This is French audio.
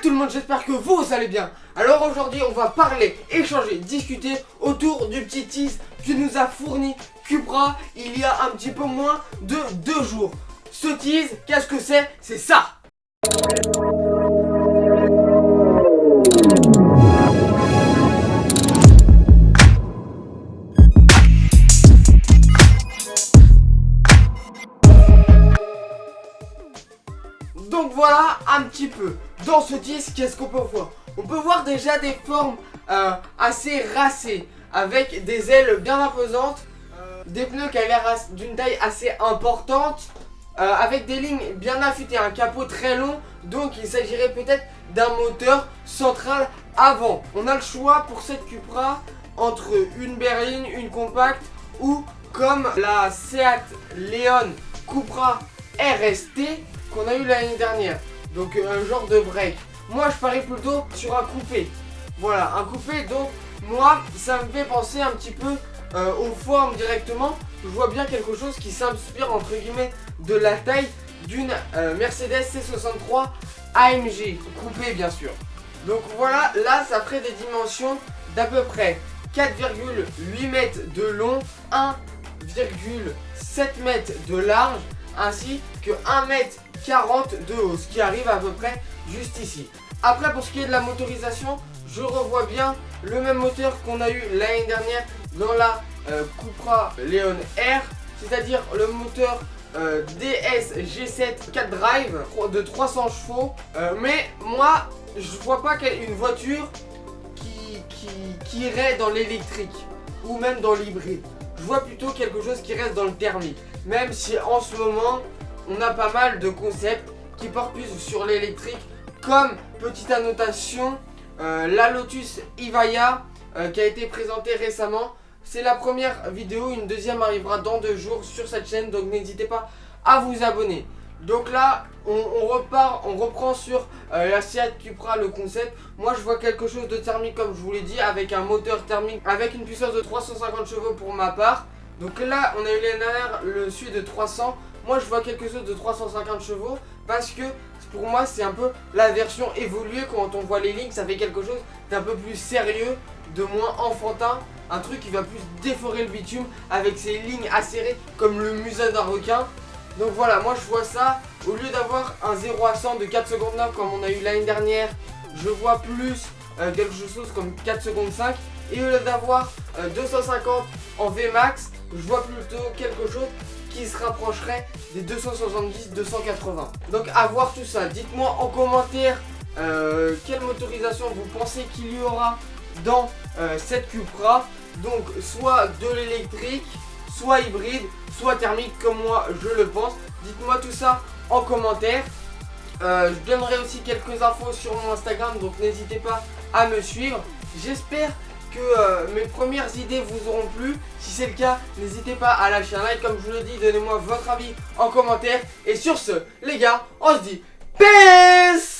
tout le monde, j'espère que vous allez bien. Alors aujourd'hui on va parler, échanger, discuter autour du petit tease que nous a fourni Cupra il y a un petit peu moins de 2 jours. Ce tease, qu'est-ce que c'est? C'est ça. Donc voilà un petit peu. Dans ce disque, qu'est-ce qu'on peut voir? On peut voir déjà des formes assez racées, avec des ailes bien imposantes, des pneus qui a l'air d'une taille assez importante, avec des lignes bien affûtées, un capot très long, donc il s'agirait peut-être d'un moteur central avant. On a le choix pour cette Cupra entre une berline, une compacte ou comme la Seat Leon Cupra RST qu'on a eu l'année dernière, donc un genre de break. Moi je parie plutôt sur un coupé, voilà, un coupé. Donc moi ça me fait penser un petit peu aux formes directement. Je vois bien quelque chose qui s'inspire entre guillemets de la taille d'une Mercedes C63 AMG, coupé bien sûr. Donc voilà, là ça ferait des dimensions d'à peu près 4,8 mètres de long, 1,7 mètres de large, ainsi que 1,40 m de haut, ce qui arrive à peu près juste ici. Après, pour ce qui est de la motorisation, je revois bien le même moteur qu'on a eu l'année dernière dans la Cupra Leon R, c'est-à-dire le moteur DS G7 4 Drive de 300 chevaux. Mais moi, je vois pas une voiture qui irait dans l'électrique ou même dans l'hybride. Je vois plutôt quelque chose qui reste dans le thermique, même si en ce moment on a pas mal de concepts qui portent plus sur l'électrique, comme petite annotation, la Lotus Evija qui a été présentée récemment. C'est la première vidéo, une deuxième arrivera dans 2 jours sur cette chaîne, donc n'hésitez pas à vous abonner. Donc là on reprend sur la Seat Cupra, le concept. Moi je vois quelque chose de thermique comme je vous l'ai dit, avec un moteur thermique avec une puissance de 350 chevaux pour ma part. Donc là on a eu l'année dernière le celui de 300. Moi je vois quelque chose de 350 chevaux parce que pour moi c'est un peu la version évoluée. Quand on voit les lignes, ça fait quelque chose d'un peu plus sérieux, de moins enfantin, un truc qui va plus déforer le bitume avec ses lignes acérées comme le museau d'un requin. Donc voilà, moi je vois ça, au lieu d'avoir un 0 à 100 de 4 secondes 9 comme on a eu l'année dernière, je vois plus quelque chose comme 4 secondes 5. Et au lieu d'avoir 250 en VMAX, je vois plutôt quelque chose qui se rapprocherait des 270-280. Donc à voir tout ça. Dites-moi en commentaire quelle motorisation vous pensez qu'il y aura dans cette Cupra. Donc soit de l'électrique, soit hybride, soit thermique comme moi je le pense. Dites-moi tout ça en commentaire. Je donnerai aussi quelques infos sur mon Instagram, donc n'hésitez pas à me suivre. J'espère que mes premières idées vous auront plu. Si c'est le cas, n'hésitez pas à lâcher un like. Comme je vous le dis, donnez-moi votre avis en commentaire. Et sur ce, les gars, on se dit peace.